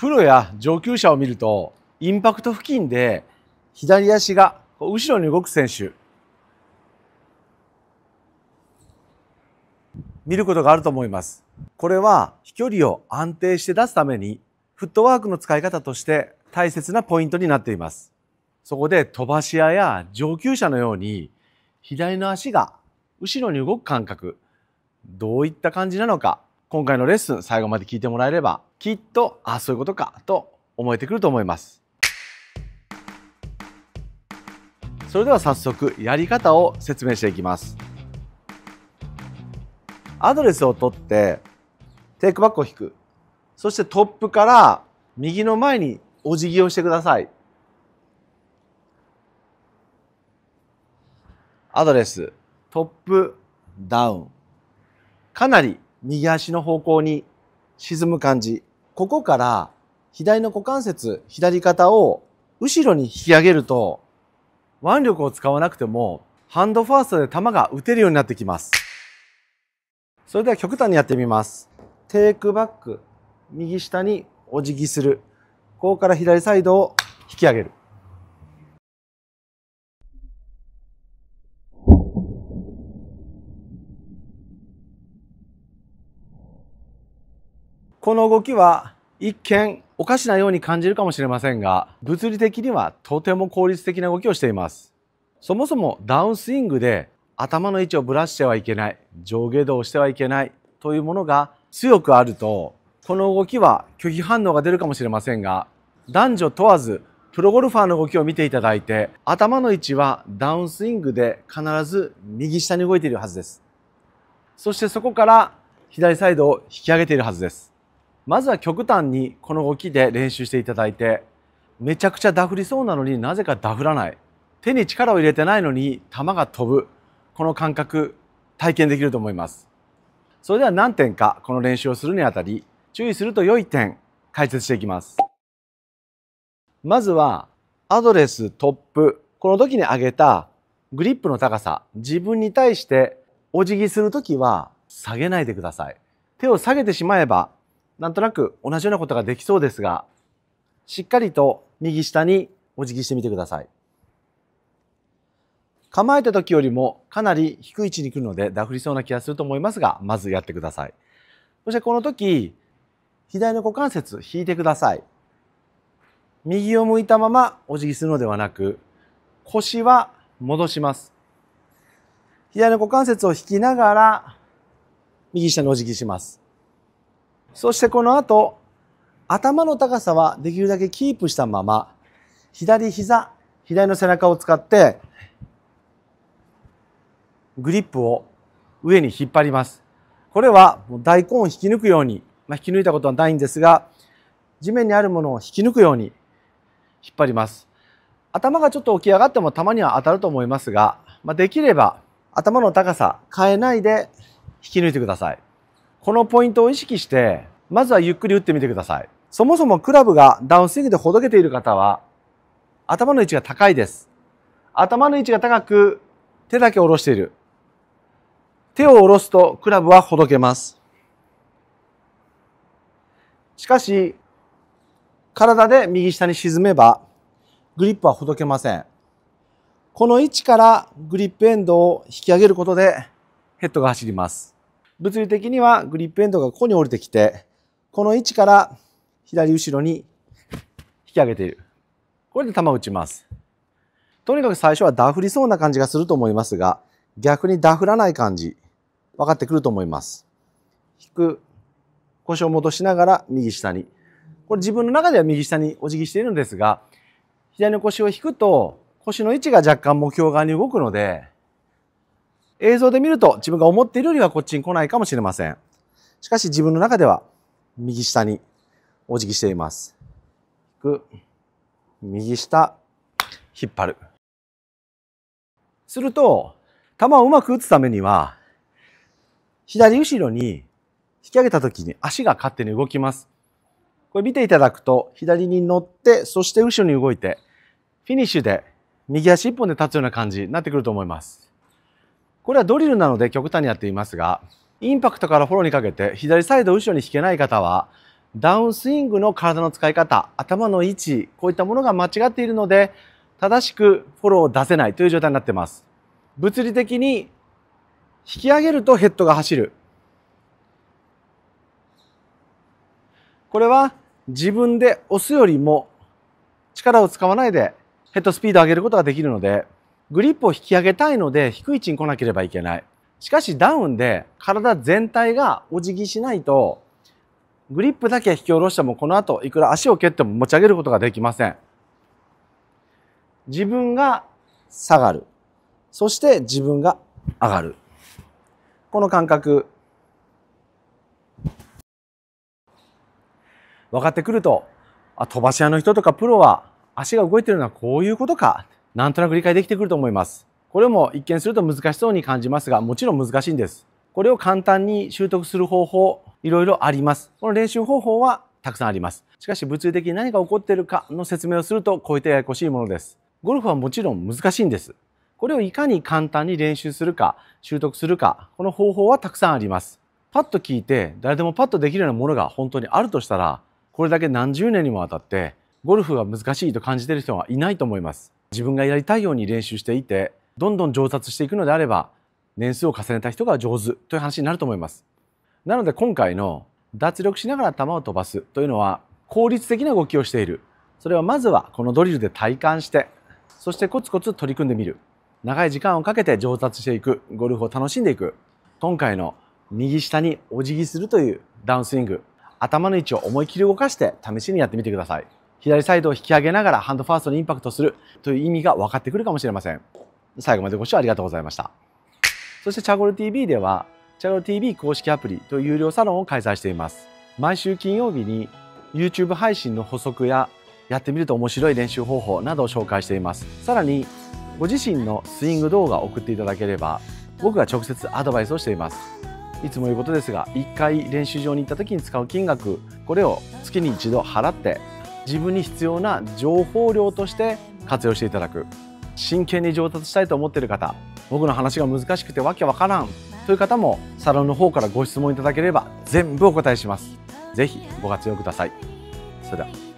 プロや上級者を見ると、インパクト付近で左足が後ろに動く選手、見ることがあると思います。これは飛距離を安定して出すために、フットワークの使い方として大切なポイントになっています。そこで飛ばし屋や上級者のように、左の足が後ろに動く感覚、どういった感じなのか、今回のレッスン最後まで聞いてもらえれば、きっと、そういうことかと思えてくると思います。それでは早速、やり方を説明していきます。アドレスを取って、テイクバックを引く。そしてトップから右の前にお辞儀をしてください。アドレス、トップ、ダウン。かなり右足の方向に沈む感じ。ここから左の股関節、左肩を後ろに引き上げると、腕力を使わなくてもハンドファーストで球が打てるようになってきます。それでは極端にやってみます。テイクバック、右下にお辞儀する。ここから左サイドを引き上げる。この動きは一見おかしなように感じるかもしれませんが、物理的にはとても効率的な動きをしています。そもそもダウンスイングで頭の位置をぶらしてはいけない、上下動してはいけないというものが強くあると、この動きは拒否反応が出るかもしれませんが、男女問わずプロゴルファーの動きを見ていただいて、頭の位置はダウンスイングで必ず右下に動いているはずです。そしてそこから左サイドを引き上げているはずです。まずは極端にこの動きで練習していただいて、めちゃくちゃダフりそうなのになぜかダフらない。手に力を入れてないのに球が飛ぶ。この感覚、体験できると思います。それでは何点かこの練習をするにあたり、注意すると良い点、解説していきます。まずは、アドレス、トップ。この時に上げたグリップの高さ。自分に対してお辞儀するときは下げないでください。手を下げてしまえば、なんとなく同じようなことができそうですが、しっかりと右下にお辞儀してみてください。構えた時よりもかなり低い位置に来るのでダフりそうな気がすると思いますが、まずやってください。そしてこの時、左の股関節引いてください。右を向いたままお辞儀するのではなく、腰は戻します。左の股関節を引きながら、右下にお辞儀します。そしてこの後、頭の高さはできるだけキープしたまま、左膝、左の背中を使って、グリップを上に引っ張ります。これは大根を引き抜くように、引き抜いたことはないんですが、地面にあるものを引き抜くように引っ張ります。頭がちょっと起き上がってもたまには当たると思いますが、できれば頭の高さ変えないで引き抜いてください。このポイントを意識して、まずはゆっくり打ってみてください。そもそもクラブがダウンスイングでほどけている方は、頭の位置が高いです。頭の位置が高く、手だけ下ろしている。手を下ろすとクラブはほどけます。しかし、体で右下に沈めば、グリップはほどけません。この位置からグリップエンドを引き上げることでヘッドが走ります。物理的にはグリップエンドがここに降りてきて、この位置から左後ろに引き上げている。これで球を打ちます。とにかく最初はダフりそうな感じがすると思いますが、逆にダフらない感じ、分かってくると思います。引く、腰を戻しながら右下に。これ自分の中では右下にお辞儀しているんですが、左の腰を引くと腰の位置が若干目標側に動くので、映像で見ると自分が思っているよりはこっちに来ないかもしれません。しかし自分の中では右下にお辞儀しています。引く、右下、引っ張る。すると、球をうまく打つためには、左後ろに引き上げた時に足が勝手に動きます。これ見ていただくと、左に乗って、そして後ろに動いて、フィニッシュで右足一本で立つような感じになってくると思います。これはドリルなので極端にやっていますが、インパクトからフォローにかけて左サイド後ろに引けない方は、ダウンスイングの体の使い方、頭の位置、こういったものが間違っているので、正しくフォローを出せないという状態になっています。物理的に引き上げるとヘッドが走る。これは自分で押すよりも力を使わないでヘッドスピードを上げることができるので、グリップを引き上げたいので低い位置に来なければいけない。しかしダウンで体全体がお辞儀しないと、グリップだけ引き下ろしてもこの後いくら足を蹴っても持ち上げることができません。自分が下がる。そして自分が上がる。この感覚。分かってくると、飛ばし屋の人とかプロは足が動いているのはこういうことか。なんとなく理解できてくると思います。これも一見すると難しそうに感じますが、もちろん難しいんです。これを簡単に習得する方法、いろいろあります。この練習方法はたくさんあります。しかし物理的に何が起こっているかの説明をするとこういったややこしいものです。ゴルフはもちろん難しいんです。これをいかに簡単に練習するか、習得するか、この方法はたくさんあります。パッと聞いて誰でもパッとできるようなものが本当にあるとしたら、これだけ何十年にもわたってゴルフが難しいと感じている人はいないと思います。自分がやりたいように練習していて、どんどん上達していくのであれば、年数を重ねた人が上手という話になると思います。なので今回の脱力しながら球を飛ばすというのは効率的な動きをしている。それはまずはこのドリルで体感して、そしてコツコツ取り組んでみる。長い時間をかけて上達していく、ゴルフを楽しんでいく。今回の右下にお辞儀するというダウンスイング、頭の位置を思い切り動かして試しにやってみてください。左サイドを引き上げながらハンドファーストにインパクトするという意味が分かってくるかもしれません。最後までご視聴ありがとうございました。そしてチャゴル TV では、チャゴル TV 公式アプリという有料サロンを開催しています。毎週金曜日に YouTube 配信の補足ややってみると面白い練習方法などを紹介しています。さらにご自身のスイング動画を送っていただければ僕が直接アドバイスをしています。いつも言うことですが、1回練習場に行った時に使う金額、これを月に1度払って自分に必要な情報量として活用していただく。真剣に上達したいと思っている方、僕の話が難しくてわけわからんという方もサロンの方からご質問いただければ全部お答えします。ぜひご活用ください。それでは。